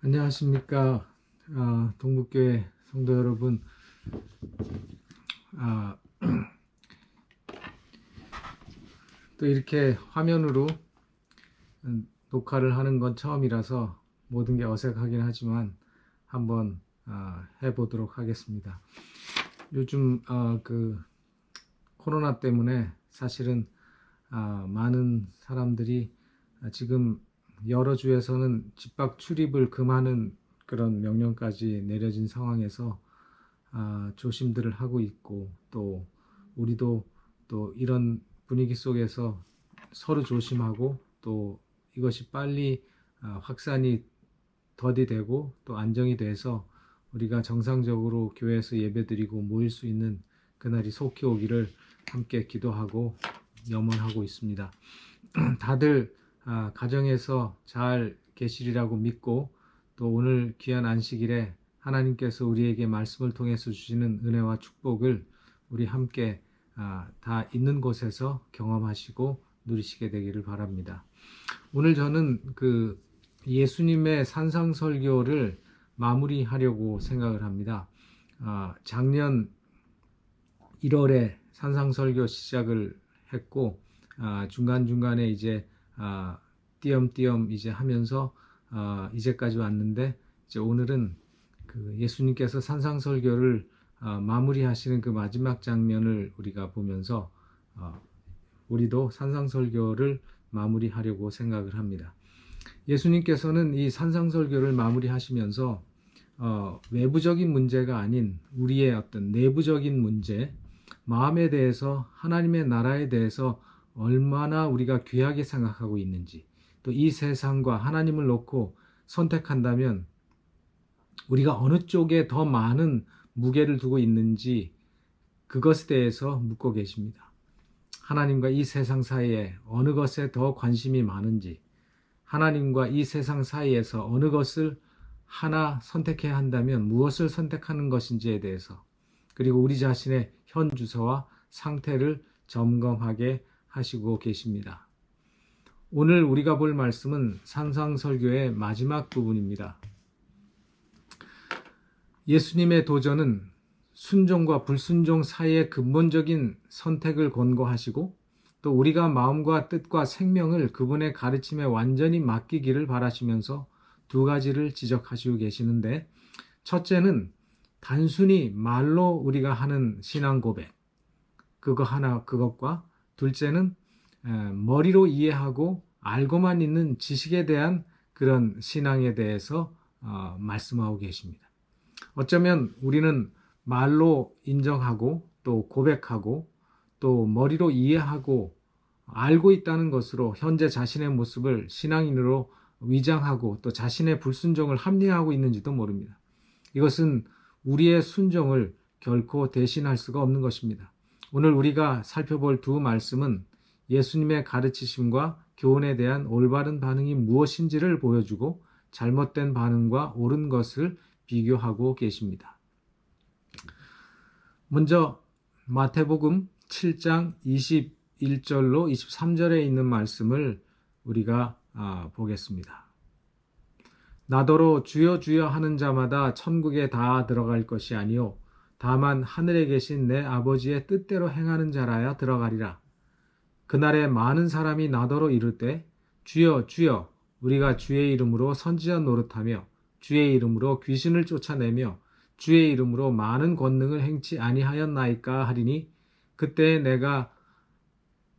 안녕하십니까. 동북교회 성도 여러분. 아, 또 이렇게 화면으로 녹화를 하는 건 처음이라서 모든 게 어색하긴 하지만 한번 해보도록 하겠습니다. 요즘 그 코로나 때문에 사실은 많은 사람들이 지금 여러 주에서는 집밖 출입을 금하는 그런 명령까지 내려진 상황에서 조심들을 하고 있고, 또 우리도 또 이런 분위기 속에서 서로 조심하고, 또 이것이 빨리 확산이 더디되고 또 안정이 돼서 우리가 정상적으로 교회에서 예배드리고 모일 수 있는 그날이 속히 오기를 함께 기도하고 염원하고 있습니다. 다들 가정에서 잘 계시리라고 믿고, 또 오늘 귀한 안식일에 하나님께서 우리에게 말씀을 통해서 주시는 은혜와 축복을 우리 함께 다 있는 곳에서 경험하시고 누리시게 되기를 바랍니다. 오늘 저는 그 예수님의 산상설교를 마무리하려고 생각을 합니다. 작년 1월에 산상설교 시작을 했고, 중간중간에 이제 띄엄띄엄 이제 하면서 이제까지 왔는데, 이제 오늘은 그 예수님께서 산상설교를 마무리하시는 그 마지막 장면을 우리가 보면서 우리도 산상설교를 마무리하려고 생각을 합니다. 예수님께서는 이 산상설교를 마무리하시면서 외부적인 문제가 아닌 우리의 어떤 내부적인 문제, 마음에 대해서, 하나님의 나라에 대해서 얼마나 우리가 귀하게 생각하고 있는지, 또 이 세상과 하나님을 놓고 선택한다면 우리가 어느 쪽에 더 많은 무게를 두고 있는지, 그것에 대해서 묻고 계십니다. 하나님과 이 세상 사이에 어느 것에 더 관심이 많은지, 하나님과 이 세상 사이에서 어느 것을 하나 선택해야 한다면 무엇을 선택하는 것인지에 대해서, 그리고 우리 자신의 현 주소와 상태를 점검하게 하시고 계십니다. 오늘 우리가 볼 말씀은 산상설교의 마지막 부분입니다. 예수님의 도전은 순종과 불순종 사이의 근본적인 선택을 권고하시고, 또 우리가 마음과 뜻과 생명을 그분의 가르침에 완전히 맡기기를 바라시면서 두 가지를 지적하시고 계시는데, 첫째는 단순히 말로 우리가 하는 신앙 고백, 그것과 둘째는 머리로 이해하고 알고만 있는 지식에 대한 그런 신앙에 대해서 말씀하고 계십니다. 어쩌면 우리는 말로 인정하고 또 고백하고 또 머리로 이해하고 알고 있다는 것으로 현재 자신의 모습을 신앙인으로 위장하고 또 자신의 불순종을 합리화하고 있는지도 모릅니다. 이것은 우리의 순종을 결코 대신할 수가 없는 것입니다. 오늘 우리가 살펴볼 두 말씀은 예수님의 가르치심과 교훈에 대한 올바른 반응이 무엇인지를 보여주고, 잘못된 반응과 옳은 것을 비교하고 계십니다. 먼저 마태복음 7장 21절로 23절에 있는 말씀을 우리가 보겠습니다. 나더러 주여 주여 하는 자마다 천국에 다 들어갈 것이 아니요 다만 하늘에 계신 내 아버지의 뜻대로 행하는 자라야 들어가리라. 그날에 많은 사람이 나더러 이르되 주여 주여 우리가 주의 이름으로 선지자 노릇하며 주의 이름으로 귀신을 쫓아내며 주의 이름으로 많은 권능을 행치 아니하였나이까 하리니, 그때 내가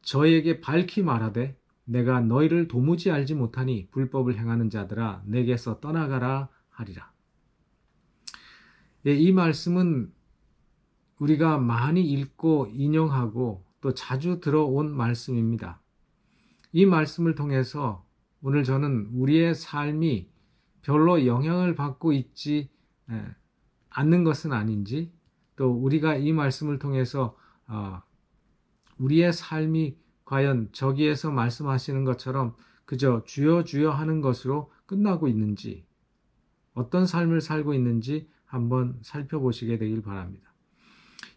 저에게 밝히 말하되 내가 너희를 도무지 알지 못하니 불법을 행하는 자들아 내게서 떠나가라 하리라. 이 말씀은 우리가 많이 읽고 인용하고 또 자주 들어온 말씀입니다. 이 말씀을 통해서 오늘 저는 우리의 삶이 별로 영향을 받고 있지 않는 것은 아닌지, 또 우리가 이 말씀을 통해서 우리의 삶이 과연 저기에서 말씀하시는 것처럼 그저 주여 주여 하는 것으로 끝나고 있는지, 어떤 삶을 살고 있는지 한번 살펴보시게 되길 바랍니다.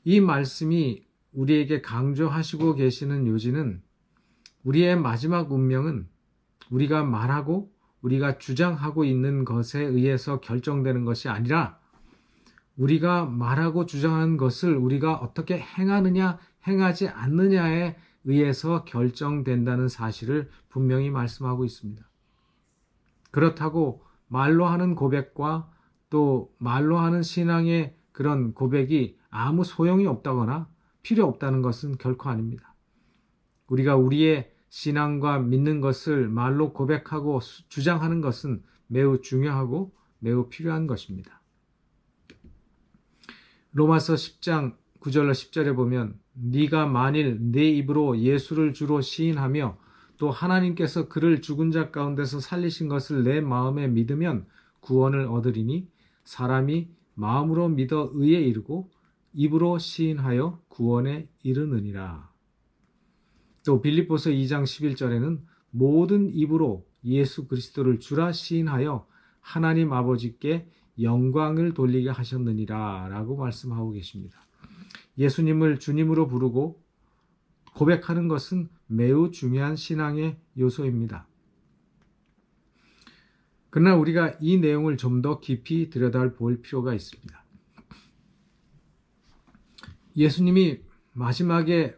이 말씀이 우리에게 강조하시고 계시는 요지는 우리의 마지막 운명은 우리가 말하고 우리가 주장하고 있는 것에 의해서 결정되는 것이 아니라 우리가 말하고 주장하는 것을 우리가 어떻게 행하느냐, 행하지 않느냐에 의해서 결정된다는 사실을 분명히 말씀하고 있습니다. 그렇다고 말로 하는 고백과 또 말로 하는 신앙의 그런 고백이 아무 소용이 없다거나 필요 없다는 것은 결코 아닙니다. 우리가 우리의 신앙과 믿는 것을 말로 고백하고 주장하는 것은 매우 중요하고 매우 필요한 것입니다. 로마서 10장 9절로 10절에 보면 네가 만일 내 입으로 예수를 주로 시인하며 또 하나님께서 그를 죽은 자 가운데서 살리신 것을 내 마음에 믿으면 구원을 얻으리니 사람이 마음으로 믿어 의에 이르고 입으로 시인하여 구원에 이르느니라. 또 빌립보서 2장 11절에는 모든 입으로 예수 그리스도를 주라 시인하여 하나님 아버지께 영광을 돌리게 하셨느니라 라고 말씀하고 계십니다. 예수님을 주님으로 부르고 고백하는 것은 매우 중요한 신앙의 요소입니다. 그러나 우리가 이 내용을 좀 더 깊이 들여다볼 필요가 있습니다. 예수님이 마지막에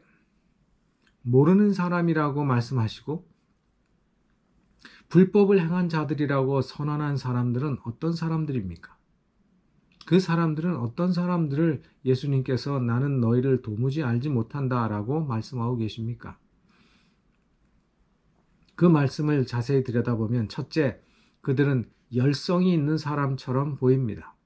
모르는 사람이라고 말씀하시고 불법을 행한 자들이라고 선언한 사람들은 어떤 사람들입니까? 그 사람들은 어떤 사람들을 예수님께서 나는 너희를 도무지 알지 못한다라고 말씀하고 계십니까? 그 말씀을 자세히 들여다보면 첫째, 그들은 열성이 있는 사람처럼 보입니다.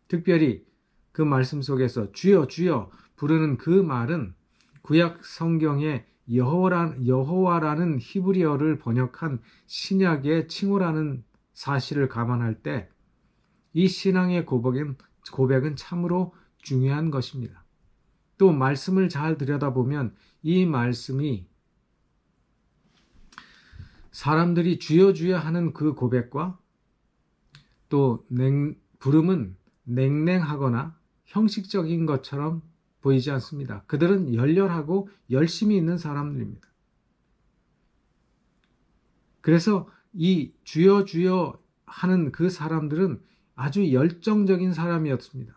특별히 그 말씀 속에서 주여 주여 부르는 그 말은 구약 성경에 여호와라는 히브리어를 번역한 신약의 칭호라는 사실을 감안할 때 이 신앙의 고백은 참으로 중요한 것입니다. 또 말씀을 잘 들여다보면 이 말씀이 사람들이 주여 주여 하는 그 고백과 또 부름은 냉랭하거나 형식적인 것처럼 보이지 않습니다. 그들은 열렬하고 열심히 있는 사람들입니다. 그래서 이 주여 주여 하는 그 사람들은 아주 열정적인 사람이었습니다.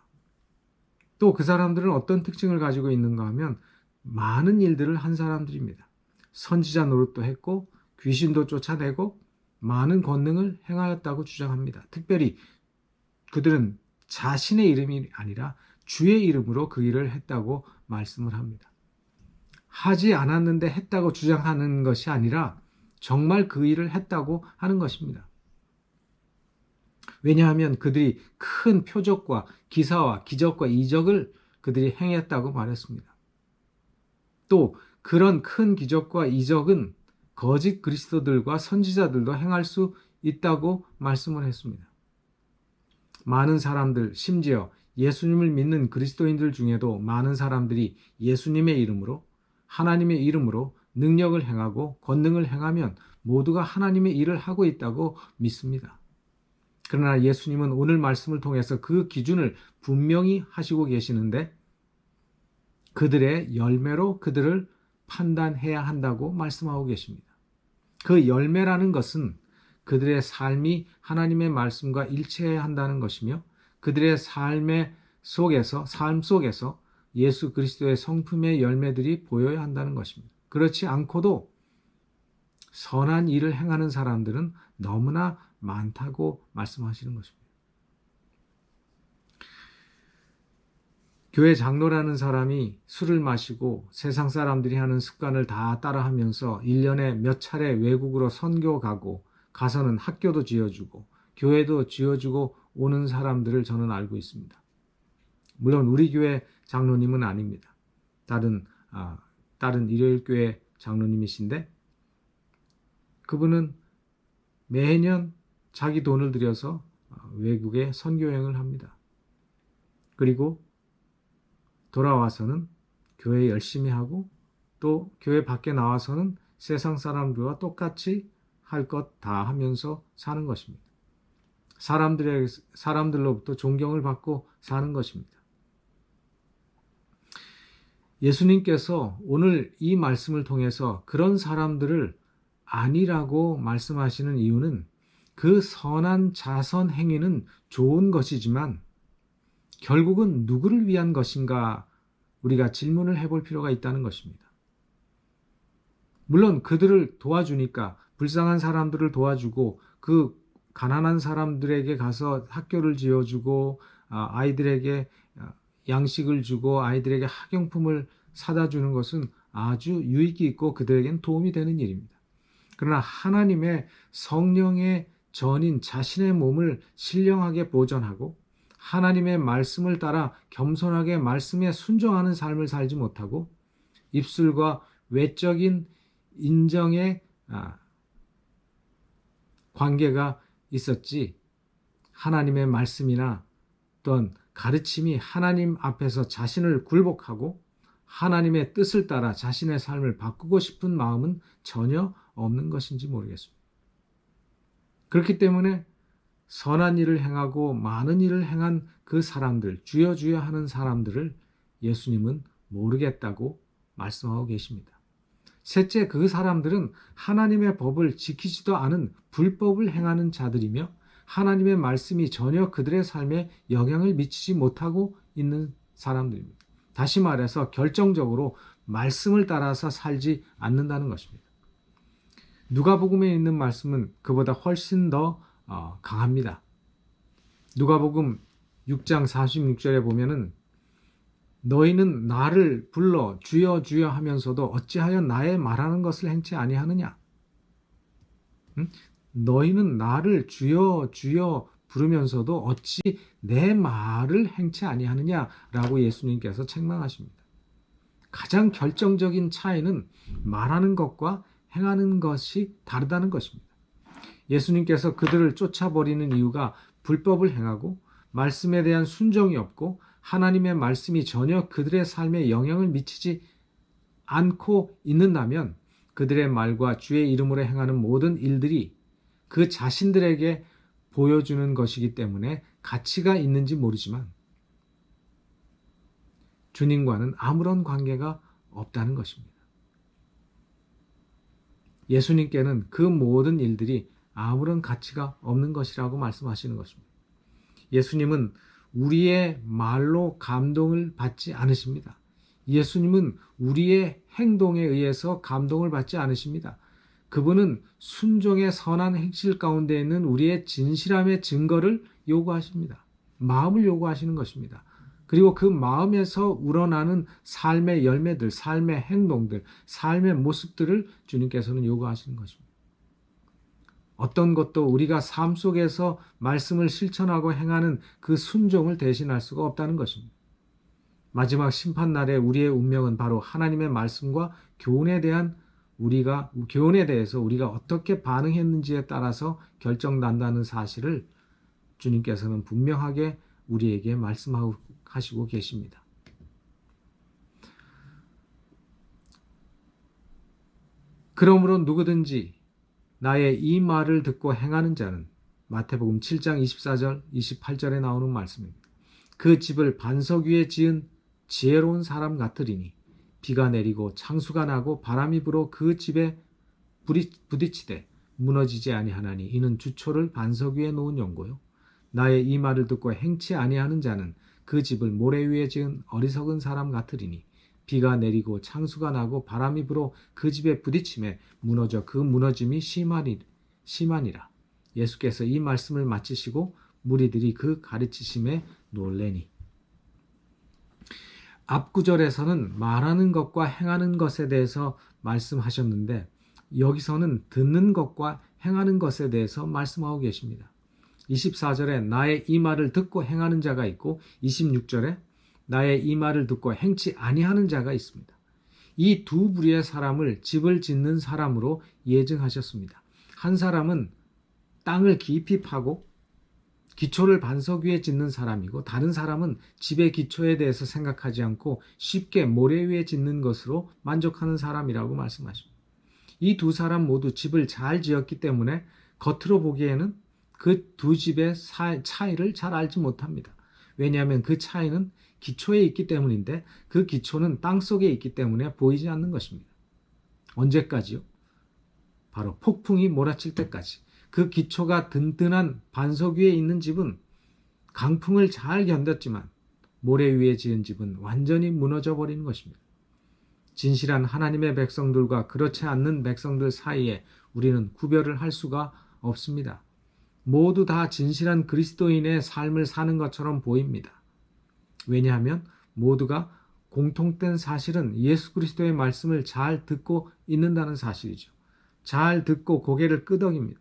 또 그 사람들은 어떤 특징을 가지고 있는가 하면 많은 일들을 한 사람들입니다. 선지자 노릇도 했고 귀신도 쫓아내고 많은 권능을 행하였다고 주장합니다. 특별히 그들은 자신의 이름이 아니라 주의 이름으로 그 일을 했다고 말씀을 합니다. 하지 않았는데 했다고 주장하는 것이 아니라 정말 그 일을 했다고 하는 것입니다. 왜냐하면 그들이 큰 표적과 기사와 기적과 이적을 그들이 행했다고 말했습니다. 또 그런 큰 기적과 이적은 거짓 그리스도들과 선지자들도 행할 수 있다고 말씀을 했습니다. 많은 사람들, 심지어 예수님을 믿는 그리스도인들 중에도 많은 사람들이 예수님의 이름으로, 하나님의 이름으로 능력을 행하고 권능을 행하면 모두가 하나님의 일을 하고 있다고 믿습니다. 그러나 예수님은 오늘 말씀을 통해서 그 기준을 분명히 하시고 계시는데 그들의 열매로 그들을 판단해야 한다고 말씀하고 계십니다. 그 열매라는 것은 그들의 삶이 하나님의 말씀과 일치해야 한다는 것이며 그들의 삶 속에서 예수 그리스도의 성품의 열매들이 보여야 한다는 것입니다. 그렇지 않고도 선한 일을 행하는 사람들은 너무나 많다고 말씀하시는 것입니다. 교회 장로라는 사람이 술을 마시고 세상 사람들이 하는 습관을 다 따라하면서 1년에 몇 차례 외국으로 선교 가서는 학교도 지어주고 교회도 지어주고 오는 사람들을 저는 알고 있습니다. 물론 우리 교회 장로님은 아닙니다. 다른 일요일교회 장로님이신데 그분은 매년 자기 돈을 들여서 외국에 선교여행을 합니다. 그리고 돌아와서는 교회 열심히 하고 또 교회 밖에 나와서는 세상 사람들과 똑같이 할 것 다 하면서 사는 것입니다. 사람들로부터 존경을 받고 사는 것입니다. 예수님께서 오늘 이 말씀을 통해서 그런 사람들을 아니라고 말씀하시는 이유는 그 선한 자선 행위는 좋은 것이지만 결국은 누구를 위한 것인가 우리가 질문을 해볼 필요가 있다는 것입니다. 물론 그들을 도와주니까 불쌍한 사람들을 도와주고 그 가난한 사람들에게 가서 학교를 지어주고 아이들에게 양식을 주고 아이들에게 학용품을 사다 주는 것은 아주 유익이 있고 그들에겐 도움이 되는 일입니다. 그러나 하나님의 성령의 전인 자신의 몸을 신령하게 보존하고 하나님의 말씀을 따라 겸손하게 말씀에 순종하는 삶을 살지 못하고 입술과 외적인 인정의 관계가 있었지 하나님의 말씀이나 또는 가르침이 하나님 앞에서 자신을 굴복하고 하나님의 뜻을 따라 자신의 삶을 바꾸고 싶은 마음은 전혀 없는 것인지 모르겠습니다. 그렇기 때문에 선한 일을 행하고 많은 일을 행한 그 사람들, 주여 주여 하는 사람들을 예수님은 모르겠다고 말씀하고 계십니다. 셋째, 그 사람들은 하나님의 법을 지키지도 않은 불법을 행하는 자들이며 하나님의 말씀이 전혀 그들의 삶에 영향을 미치지 못하고 있는 사람들입니다. 다시 말해서 결정적으로 말씀을 따라서 살지 않는다는 것입니다. 누가복음에 있는 말씀은 그보다 훨씬 더 강합니다. 누가복음 6장 46절에 보면은 너희는 나를 불러 주여 주여 하면서도 어찌하여 나의 말하는 것을 행치 아니하느냐? 너희는 나를 주여 주여 부르면서도 어찌 내 말을 행치 아니하느냐라고 예수님께서 책망하십니다. 가장 결정적인 차이는 말하는 것과 행하는 것이 다르다는 것입니다. 예수님께서 그들을 쫓아버리는 이유가 불법을 행하고 말씀에 대한 순종이 없고 하나님의 말씀이 전혀 그들의 삶에 영향을 미치지 않고 있는다면 그들의 말과 주의 이름으로 행하는 모든 일들이 그 자신들에게 보여주는 것이기 때문에 가치가 있는지 모르지만 주님과는 아무런 관계가 없다는 것입니다. 예수님께는 그 모든 일들이 아무런 가치가 없는 것이라고 말씀하시는 것입니다. 예수님은 우리의 말로 감동을 받지 않으십니다. 예수님은 우리의 행동에 의해서 감동을 받지 않으십니다. 그분은 순종의 선한 행실 가운데 있는 우리의 진실함의 증거를 요구하십니다. 마음을 요구하시는 것입니다. 그리고 그 마음에서 우러나는 삶의 열매들, 삶의 행동들, 삶의 모습들을 주님께서는 요구하시는 것입니다. 어떤 것도 우리가 삶 속에서 말씀을 실천하고 행하는 그 순종을 대신할 수가 없다는 것입니다. 마지막 심판날에 우리의 운명은 바로 하나님의 말씀과 교훈에 대해서 우리가 어떻게 반응했는지에 따라서 결정난다는 사실을 주님께서는 분명하게 우리에게 말씀하시고 계십니다. 그러므로 누구든지 나의 이 말을 듣고 행하는 자는 마태복음 7장 24절, 28절에 나오는 말씀입니다. 그 집을 반석 위에 지은 지혜로운 사람 같으리니 비가 내리고 창수가 나고 바람이 불어 그 집에 부딪히되 무너지지 아니하나니 이는 주초를 반석 위에 놓은 연고요. 나의 이 말을 듣고 행치 아니하는 자는 그 집을 모래 위에 지은 어리석은 사람 같으리니 비가 내리고 창수가 나고 바람이 불어 그 집에 부딪힘에 무너져 그 무너짐이 심하니라. 예수께서 이 말씀을 마치시고 무리들이 그 가르치심에 놀래니. 앞 구절에서는 말하는 것과 행하는 것에 대해서 말씀하셨는데 여기서는 듣는 것과 행하는 것에 대해서 말씀하고 계십니다. 24절에 나의 이 말을 듣고 행하는 자가 있고 26절에 나의 이 말을 듣고 행치 아니하는 자가 있습니다. 이 두 부류의 사람을 집을 짓는 사람으로 예증하셨습니다. 한 사람은 땅을 깊이 파고 기초를 반석 위에 짓는 사람이고 다른 사람은 집의 기초에 대해서 생각하지 않고 쉽게 모래 위에 짓는 것으로 만족하는 사람이라고 말씀하십니다. 이 두 사람 모두 집을 잘 지었기 때문에 겉으로 보기에는 그 두 집의 차이를 잘 알지 못합니다. 왜냐하면 그 차이는 기초에 있기 때문인데 그 기초는 땅속에 있기 때문에 보이지 않는 것입니다. 언제까지요? 바로 폭풍이 몰아칠 때까지. 그 기초가 든든한 반석 위에 있는 집은 강풍을 잘 견뎠지만 모래 위에 지은 집은 완전히 무너져 버리는 것입니다. 진실한 하나님의 백성들과 그렇지 않는 백성들 사이에 우리는 구별을 할 수가 없습니다. 모두 다 진실한 그리스도인의 삶을 사는 것처럼 보입니다. 왜냐하면 모두가 공통된 사실은 예수 그리스도의 말씀을 잘 듣고 있는다는 사실이죠. 잘 듣고 고개를 끄덕입니다.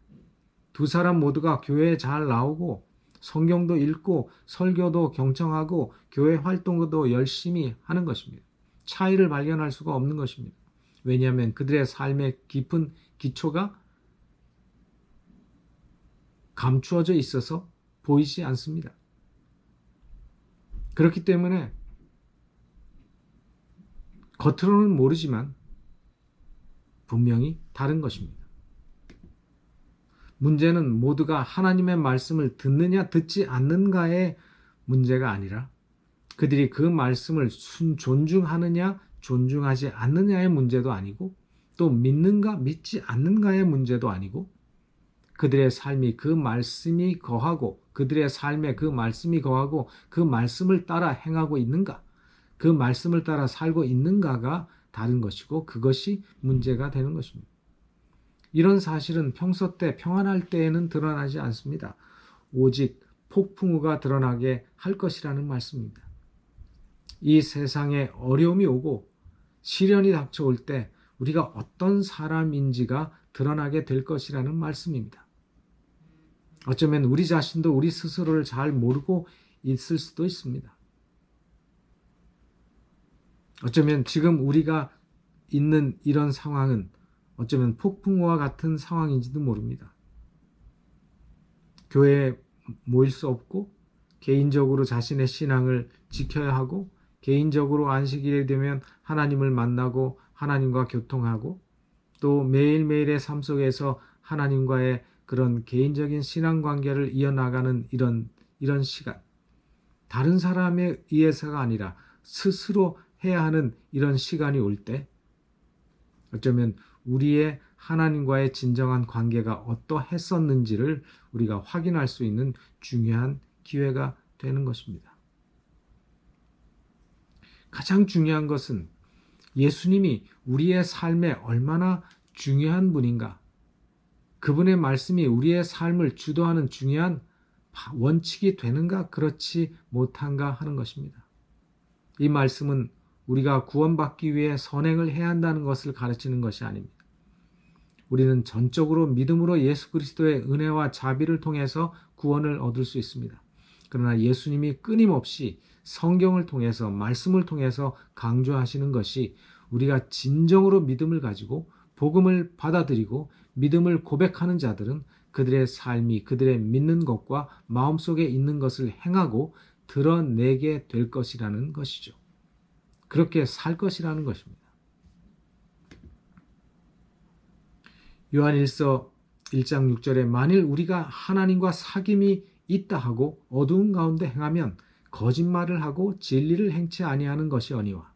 두 사람 모두가 교회에 잘 나오고 성경도 읽고 설교도 경청하고 교회 활동도 열심히 하는 것입니다. 차이를 발견할 수가 없는 것입니다. 왜냐하면 그들의 삶의 깊은 기초가 감추어져 있어서 보이지 않습니다. 그렇기 때문에 겉으로는 모르지만 분명히 다른 것입니다. 문제는 모두가 하나님의 말씀을 듣느냐 듣지 않는가의 문제가 아니라 그들이 그 말씀을 존중하느냐 존중하지 않느냐의 문제도 아니고 또 믿는가 믿지 않는가의 문제도 아니고 그들의 삶이 그 말씀이 거하고 그들의 삶에 그 말씀이 거하고 그 말씀을 따라 행하고 있는가 그 말씀을 따라 살고 있는가가 다른 것이고 그것이 문제가 되는 것입니다. 이런 사실은 평소 때 평안할 때에는 드러나지 않습니다. 오직 폭풍우가 드러나게 할 것이라는 말씀입니다. 이 세상에 어려움이 오고 시련이 닥쳐올 때 우리가 어떤 사람인지가 드러나게 될 것이라는 말씀입니다. 어쩌면 우리 자신도 우리 스스로를 잘 모르고 있을 수도 있습니다. 어쩌면 지금 우리가 있는 이런 상황은 어쩌면 폭풍우와 같은 상황인지도 모릅니다. 교회에 모일 수 없고 개인적으로 자신의 신앙을 지켜야 하고 개인적으로 안식일이 되면 하나님을 만나고 하나님과 교통하고 또 매일매일의 삶 속에서 하나님과의 그런 개인적인 신앙관계를 이어나가는 이런 시간, 다른 사람에 의해서가 아니라 스스로 해야 하는 이런 시간이 올 때 어쩌면 우리의 하나님과의 진정한 관계가 어떠했었는지를 우리가 확인할 수 있는 중요한 기회가 되는 것입니다. 가장 중요한 것은 예수님이 우리의 삶에 얼마나 중요한 분인가, 그분의 말씀이 우리의 삶을 주도하는 중요한 원칙이 되는가 그렇지 못한가 하는 것입니다. 이 말씀은 우리가 구원받기 위해 선행을 해야 한다는 것을 가르치는 것이 아닙니다. 우리는 전적으로 믿음으로 예수 그리스도의 은혜와 자비를 통해서 구원을 얻을 수 있습니다. 그러나 예수님이 끊임없이 성경을 통해서 말씀을 통해서 강조하시는 것이 우리가 진정으로 믿음을 가지고 복음을 받아들이고 믿음을 고백하는 자들은 그들의 삶이 그들의 믿는 것과 마음속에 있는 것을 행하고 드러내게 될 것이라는 것이죠. 그렇게 살 것이라는 것입니다. 요한일서 1장 6절에 만일 우리가 하나님과 사귐이 있다 하고 어두운 가운데 행하면 거짓말을 하고 진리를 행치 아니하는 것이오니와.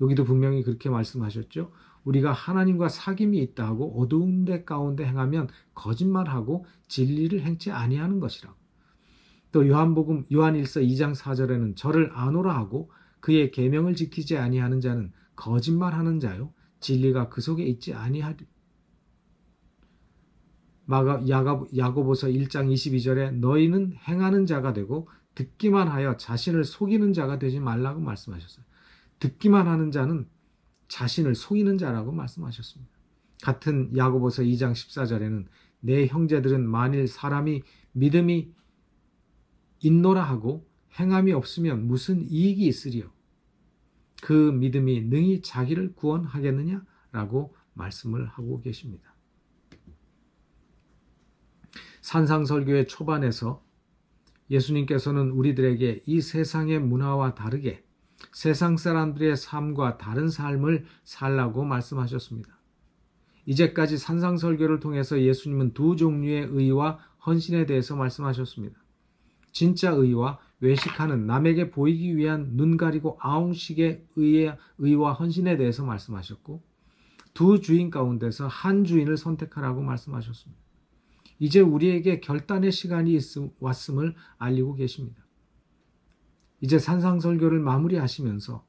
여기도 분명히 그렇게 말씀하셨죠. 우리가 하나님과 사귐이 있다 하고 어두운 데 가운데 행하면 거짓말하고 진리를 행치 아니하는 것이라고. 또 요한일서 2장 4절에는 저를 아노라 하고 그의 계명을 지키지 아니하는 자는 거짓말하는 자요 진리가 그 속에 있지 아니하리. 야고보서 1장 22절에 너희는 행하는 자가 되고 듣기만 하여 자신을 속이는 자가 되지 말라고 말씀하셨어요. 듣기만 하는 자는 자신을 속이는 자라고 말씀하셨습니다. 같은 야고보서 2장 14절에는 내 형제들은 만일 사람이 믿음이 있노라 하고 행함이 없으면 무슨 이익이 있으리요? 그 믿음이 능히 자기를 구원하겠느냐라고 말씀을 하고 계십니다. 산상설교의 초반에서 예수님께서는 우리들에게 이 세상의 문화와 다르게 세상 사람들의 삶과 다른 삶을 살라고 말씀하셨습니다. 이제까지 산상설교를 통해서 예수님은 두 종류의 의와 헌신에 대해서 말씀하셨습니다. 진짜 의와 외식하는 남에게 보이기 위한 눈 가리고 아웅식의 의와 헌신에 대해서 말씀하셨고 두 주인 가운데서 한 주인을 선택하라고 말씀하셨습니다. 이제 우리에게 결단의 시간이 왔음을 알리고 계십니다. 이제 산상설교를 마무리하시면서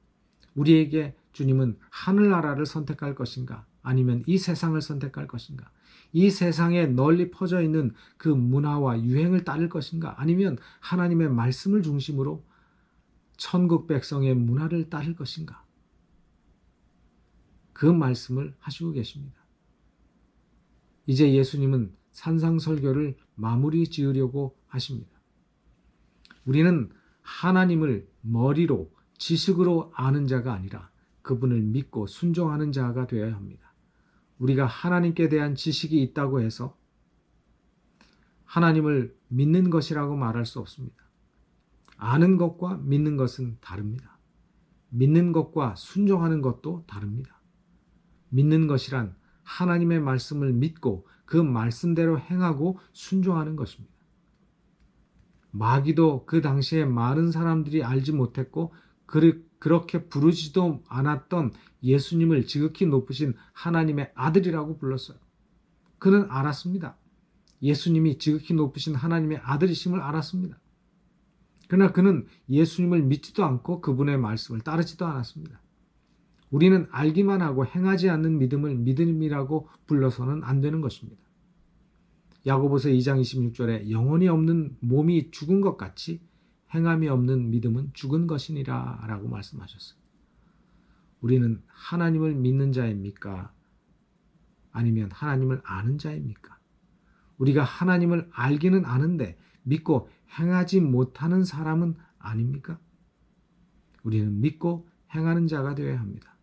우리에게 주님은 하늘나라를 선택할 것인가? 아니면 이 세상을 선택할 것인가? 이 세상에 널리 퍼져 있는 그 문화와 유행을 따를 것인가? 아니면 하나님의 말씀을 중심으로 천국 백성의 문화를 따를 것인가? 그 말씀을 하시고 계십니다. 이제 예수님은 산상설교를 마무리 지으려고 하십니다. 우리는 하나님을 머리로 지식으로 아는 자가 아니라 그분을 믿고 순종하는 자가 되어야 합니다. 우리가 하나님께 대한 지식이 있다고 해서 하나님을 믿는 것이라고 말할 수 없습니다. 아는 것과 믿는 것은 다릅니다. 믿는 것과 순종하는 것도 다릅니다. 믿는 것이란 하나님의 말씀을 믿고 그 말씀대로 행하고 순종하는 것입니다. 마귀도 그 당시에 많은 사람들이 알지 못했고 그렇게 부르지도 않았던 예수님을 지극히 높으신 하나님의 아들이라고 불렀어요. 그는 알았습니다. 예수님이 지극히 높으신 하나님의 아들이심을 알았습니다. 그러나 그는 예수님을 믿지도 않고 그분의 말씀을 따르지도 않았습니다. 우리는 알기만 하고 행하지 않는 믿음을 믿음이라고 불러서는 안 되는 것입니다. 야고보서 2장 26절에 영혼이 없는 몸이 죽은 것 같이 행함이 없는 믿음은 죽은 것이니라 라고 말씀하셨어요. 우리는 하나님을 믿는 자입니까? 아니면 하나님을 아는 자입니까? 우리가 하나님을 알기는 아는데 믿고 행하지 못하는 사람은 아닙니까? 우리는 믿고 행하는 자가 되어야 합니다.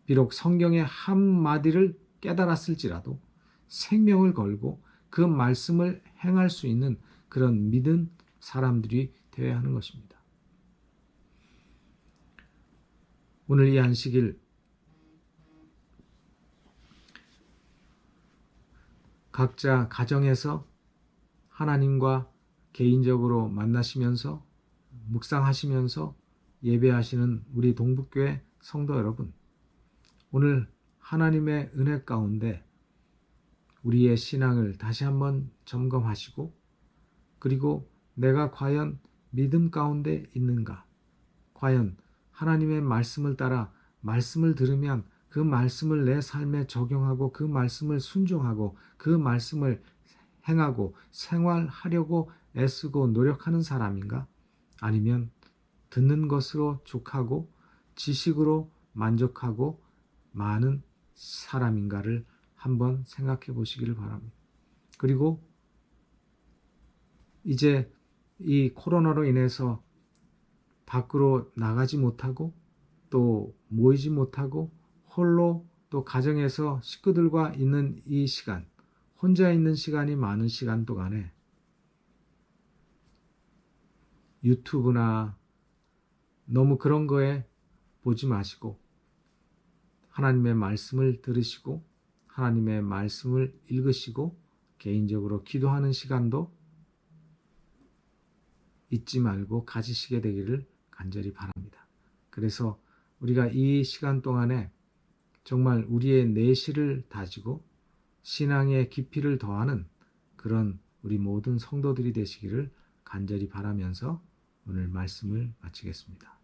비록 성경의 한마디를 깨달았을지라도 생명을 걸고 그 말씀을 행할 수 있는 그런 믿은 사람들이 되어야 하는 것입니다. 오늘 이 안식일 각자 가정에서 하나님과 개인적으로 만나시면서 묵상하시면서 예배하시는 우리 동북교회 성도 여러분, 오늘 하나님의 은혜 가운데 우리의 신앙을 다시 한번 점검하시고, 그리고 내가 과연 믿음 가운데 있는가? 과연 하나님의 말씀을 따라 말씀을 들으면 그 말씀을 내 삶에 적용하고 그 말씀을 순종하고 그 말씀을 행하고 생활하려고 애쓰고 노력하는 사람인가? 아니면 듣는 것으로 족하고 지식으로 만족하고 많은 사람인가를 한번 생각해 보시기를 바랍니다. 그리고 이제 이 코로나로 인해서 밖으로 나가지 못하고 또 모이지 못하고 홀로 또 가정에서 식구들과 있는 이 시간, 혼자 있는 시간이 많은 시간 동안에 유튜브나 너무 그런 거에 보지 마시고 하나님의 말씀을 들으시고 하나님의 말씀을 읽으시고 개인적으로 기도하는 시간도 잊지 말고 가지시게 되기를 간절히 바랍니다. 그래서 우리가 이 시간 동안에 정말 우리의 내실을 다지고 신앙의 깊이를 더하는 그런 우리 모든 성도들이 되시기를 간절히 바라면서 오늘 말씀을 마치겠습니다.